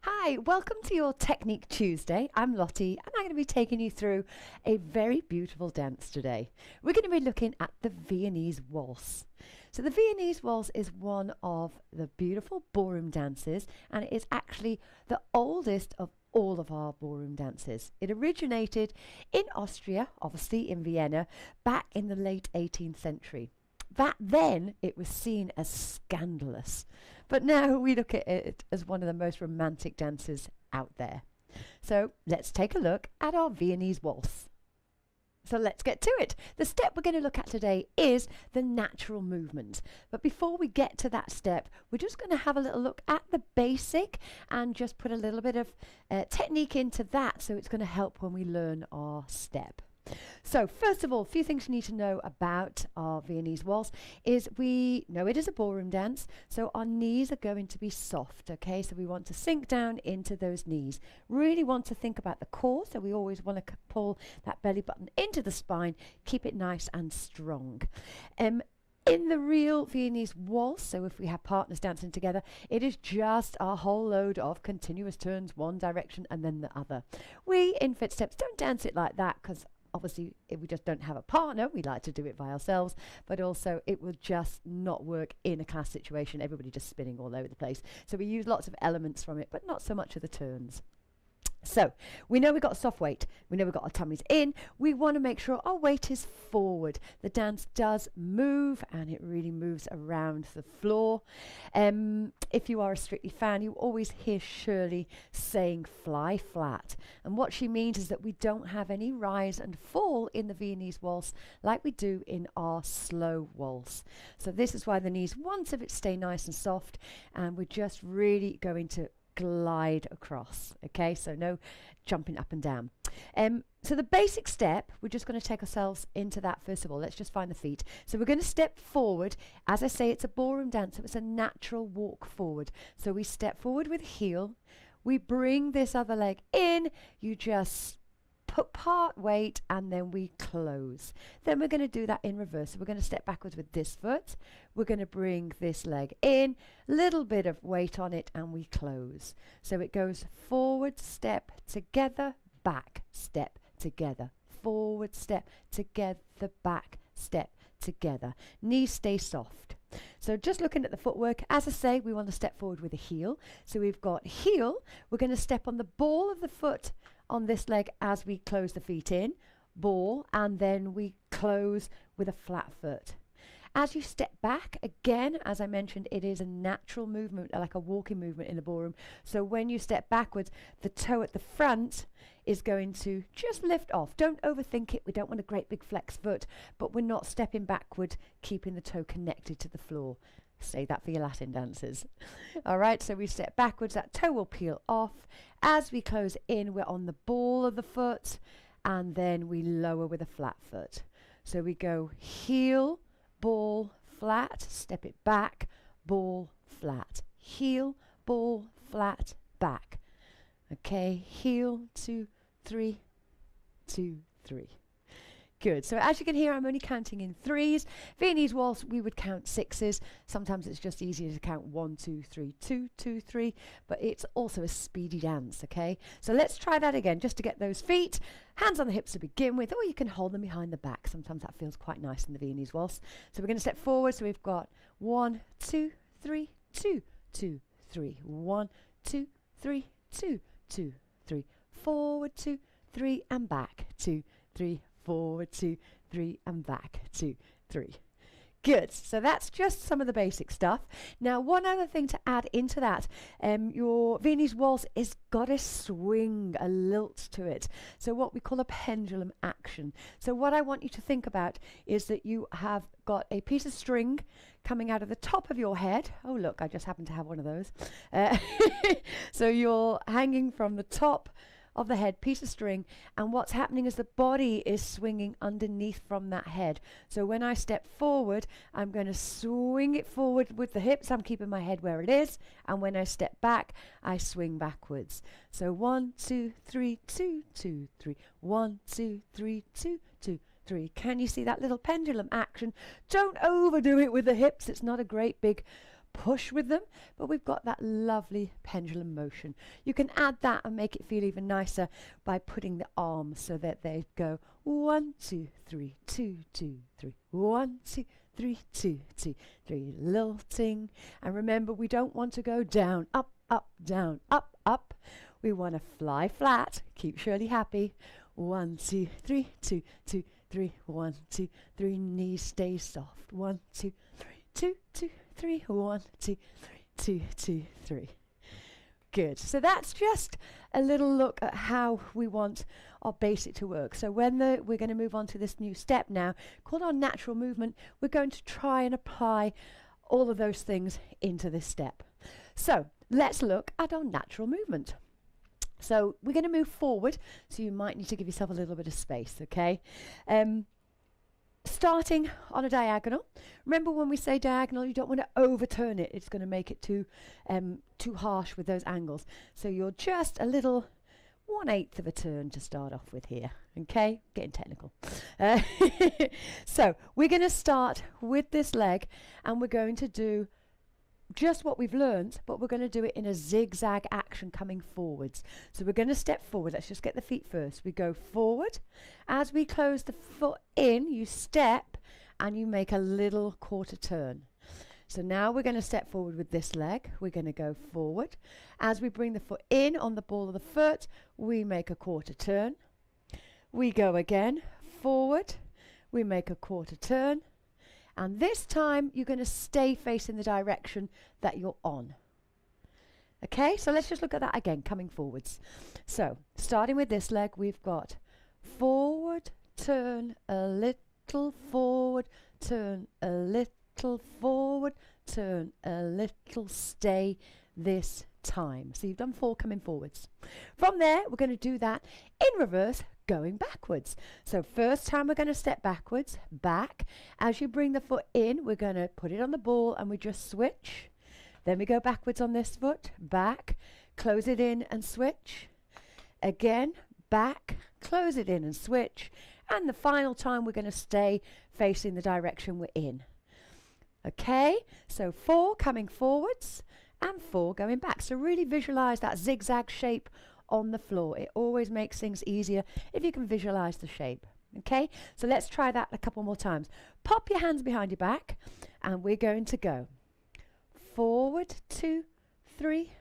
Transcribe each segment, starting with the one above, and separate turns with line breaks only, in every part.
Hi, welcome to your Technique Tuesday. I'm Lottie and I'm going to be taking you through a very beautiful dance today. We're going to be looking at the Viennese Waltz. So the Viennese Waltz is one of the beautiful ballroom dances, and it is actually the oldest of all of our ballroom dances. It originated in Austria, obviously in Vienna, back in the late 18th century. Back then it was seen as scandalous, but now we look at it as one of the most romantic dances out there. So let's take a look at our Viennese Waltz. So let's get to it. The step we're going to look at today is the natural movement. But before we get to that step, we're just going to have a little look at the basic and just put a little bit of technique into that, so it's going to help when we learn our step. So first of all, a few things you need to know about our Viennese Waltz is we know it is a ballroom dance, so our knees are going to be soft, okay? So we want to sink down into those knees. Really want to think about the core, so we always want to pull that belly button into the spine, keep it nice and strong. In the real Viennese Waltz, so if we have partners dancing together, it is just a whole load of continuous turns, one direction and then the other. We in FitSteps don't dance it like that because obviously, if we just don't have a partner, we like to do it by ourselves, but also it will just not work in a class situation, everybody just spinning all over the place. So we use lots of elements from it, but not so much of the turns. So we know we've got soft weight, we know we've got our tummies in, we want to make sure our weight is forward. The dance does move and it really moves around the floor. If you are a Strictly fan, you always hear Shirley saying fly flat, and what she means is that we don't have any rise and fall in the Viennese Waltz like we do in our slow waltz. So this is why the knees want to stay nice and soft, and we're just really going to glide across, okay? So no jumping up and down. So the basic step, we're just going to take ourselves into that first of all. Let's just find the feet. So we're going to step forward. As I say, it's a ballroom dance, so it's a natural walk forward. So we step forward with heel, we bring this other leg in, you just put part weight and then we close. Then we're going to do that in reverse. So we're going to step backwards with this foot, we're going to bring this leg in, little bit of weight on it, and we close. So it goes forward, step, together, back, step, together, forward, step, together, back, step, together. Knees stay soft. So just looking at the footwork, as I say, we want to step forward with a heel. So we've got heel, we're going to step on the ball of the foot on this leg as we close the feet in, ball, and then we close with a flat foot. As you step back, again, as I mentioned, it is a natural movement, like a walking movement in the ballroom. So when you step backwards, the toe at the front is going to just lift off. Don't overthink it. We don't want a great big flex foot, but we're not stepping backward, keeping the toe connected to the floor. Say that for your Latin dancers. All right, so we step backwards, that toe will peel off. As we close in, we're on the ball of the foot, and then we lower with a flat foot. So we go heel, ball, flat, step it back, ball, flat, heel, ball, flat, back. Okay, heel, 2, 3, 2, 3. Good. So as you can hear, I'm only counting in threes. Viennese Waltz, we would count sixes. Sometimes it's just easier to count 1, 2, 3, 2, 2, 3. But it's also a speedy dance, okay? So let's try that again, just to get those feet. Hands on the hips to begin with, or you can hold them behind the back. Sometimes that feels quite nice in the Viennese Waltz. So we're going to step forward. So we've got 1, 2, 3, 2, 2, 3. 1, 2, 3, 2, 2, 3. Forward, 2, 3, and back. 2, 3, forward, 2, 3, and back, 2, 3. Good. So that's just some of the basic stuff. Now, one other thing to add into that, your Viennese Waltz is got a swing, a lilt to it. So what we call a pendulum action. So what I want you to think about is that you have got a piece of string coming out of the top of your head. Oh, look, I just happen to have one of those. So you're hanging from the top of the head, piece of string, and what's happening is the body is swinging underneath from that head. So when I step forward, I'm going to swing it forward with the hips. I'm keeping my head where it is, and when I step back, I swing backwards. So 1, 2, 3, 2, 2, 3. 1, 2, 3, 2, 2, 3. Can you see that little pendulum action? Don't overdo it with the hips. It's not a great big push with them, but we've got that lovely pendulum motion. You can add that and make it feel even nicer by putting the arms so that they go 1, 2, 3, 2, 2, 3, 1, 2, 3, 2, 2, 3, lilting. And remember, we don't want to go down, up, up, down, up, up. We want to fly flat. Keep Shirley happy. 1, 2, 3, 2, 2, 3, 1, 2, 3, knees stay soft. 1, 2, 3, 2, 2, 3, 1, 2, 3, 2, 2, 3. Good. So that's just a little look at how we want our basic to work. So when we're going to move on to this new step now, called our natural movement, we're going to try and apply all of those things into this step. So let's look at our natural movement. So we're going to move forward, so you might need to give yourself a little bit of space, okay? Starting on a diagonal. Remember, when we say diagonal, you don't want to overturn it. It's going to make it too harsh with those angles. So you're just a little 1/8 of a turn to start off with here, okay? Getting technical. So we're going to start with this leg, and we're going to do just what we've learned, but we're going to do it in a zigzag action coming forwards. So we're going to step forward. Let's just get the feet first. We go forward. As we close the foot in, you step and you make a little quarter turn. So now we're going to step forward with this leg. We're going to go forward. As we bring the foot in on the ball of the foot, we make a quarter turn. We go again, forward. We make a quarter turn. And this time, you're going to stay facing the direction that you're on. Okay, so let's just look at that again, coming forwards. So, starting with this leg, we've got forward, turn a little, forward, turn a little, forward, turn a little, stay this time. So you've done 4 coming forwards. From there, we're going to do that in reverse, going backwards. So first time we're going to step backwards, back. As you bring the foot in, we're going to put it on the ball and we just switch. Then we go backwards on this foot, back, close it in and switch. Again, back, close it in and switch. And the final time we're going to stay facing the direction we're in. Okay, so 4 coming forwards and 4 going back. So really visualize that zigzag shape on the floor. It always makes things easier if you can visualize the shape. Okay, so let's try that a couple more times. Pop your hands behind your back and we're going to go forward, 2, 3,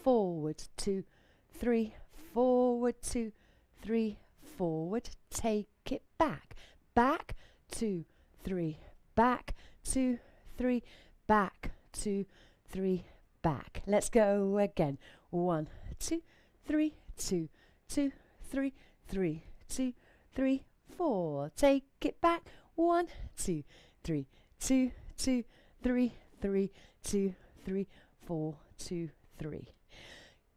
forward, 2, 3, forward, 2, 3, forward. Take it back, back, 2, 3, back, 2, 3, back, 2, 3, back. Let's go again. 1, 2, 3, 2, 2, 3, 3, 2, 3, 4. Take it back. 1, 2, 3, 2, 2, 3, 3, 2, 3, 4, 2, 3.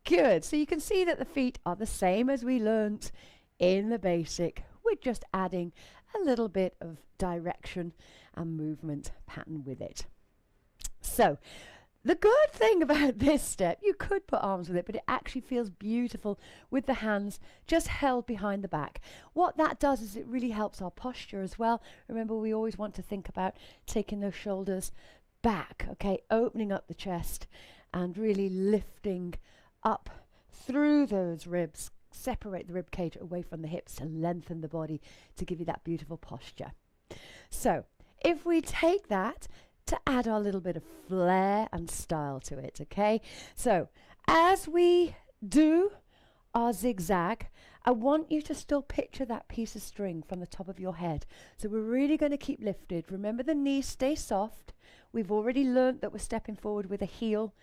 Good. So you can see that the feet are the same as we learnt in the basic. We're just adding a little bit of direction and movement pattern with it. So the good thing about this step, you could put arms with it, but it actually feels beautiful with the hands just held behind the back. What that does is it really helps our posture as well. Remember, we always want to think about taking those shoulders back, okay, opening up the chest and really lifting up through those ribs. Separate the rib cage away from the hips to lengthen the body to give you that beautiful posture. So if we take that to add our little bit of flair and style to it, okay? So as we do our zigzag, I want you to still picture that piece of string from the top of your head. So we're really going to keep lifted. Remember, the knees stay soft. We've already learnt that we're stepping forward with a heel,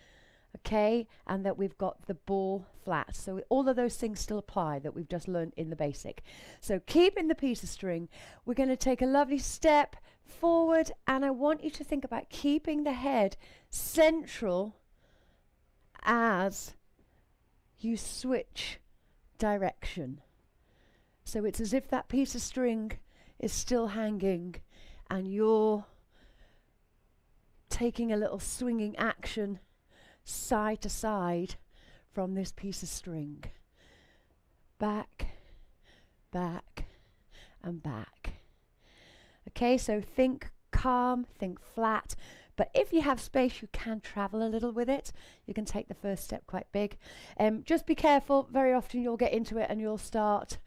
okay, and that we've got the ball flat. So all of those things still apply that we've just learned in the basic. So keeping the piece of string, we're going to take a lovely step forward, and I want you to think about keeping the head central as you switch direction. So it's as if that piece of string is still hanging and you're taking a little swinging action side to side from this piece of string. Back, back, and back. Okay, so think calm, think flat, But if you have space, you can travel a little with it. You can take the first step quite big. Just be careful. Very often you'll get into it and you'll start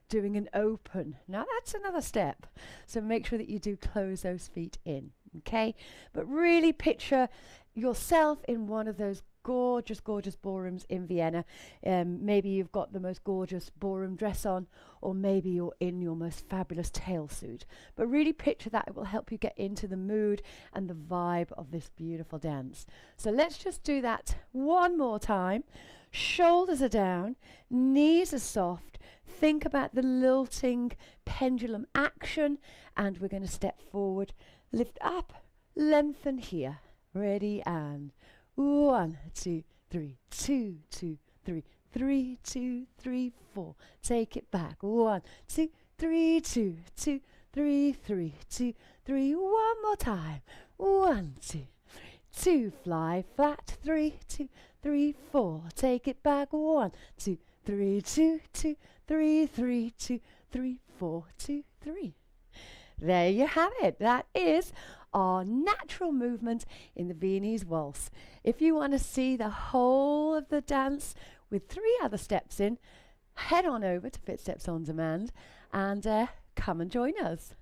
doing an open. Now that's another step. So make sure that you do close those feet in. Okay? But really picture yourself in one of those gorgeous, gorgeous ballrooms in Vienna. Maybe you've got the most gorgeous ballroom dress on, or maybe you're in your most fabulous tail suit. But really picture that. It will help you get into the mood and the vibe of this beautiful dance. So let's just do that one more time. Shoulders are down, knees are soft. Think about the lilting pendulum action, and we're going to step forward, lift up, lengthen here. Ready, and 1, 2, 3, 2, 2, 3, 3, 2, 3, 4. Take it back. 1, 2, 3, 2, 2, 3, 3, 2, 3. One more time. 1, 2, 2. Fly flat. 3, 2, 3, 4. Take it back. 1, 2, 3, 2, 2, 3, 3, 2, 3, 4, 2, 3. There you have it. That is our natural movement in the Viennese waltz. If you want to see the whole of the dance with 3 other steps in, head on over to FitSteps On Demand and come and join us.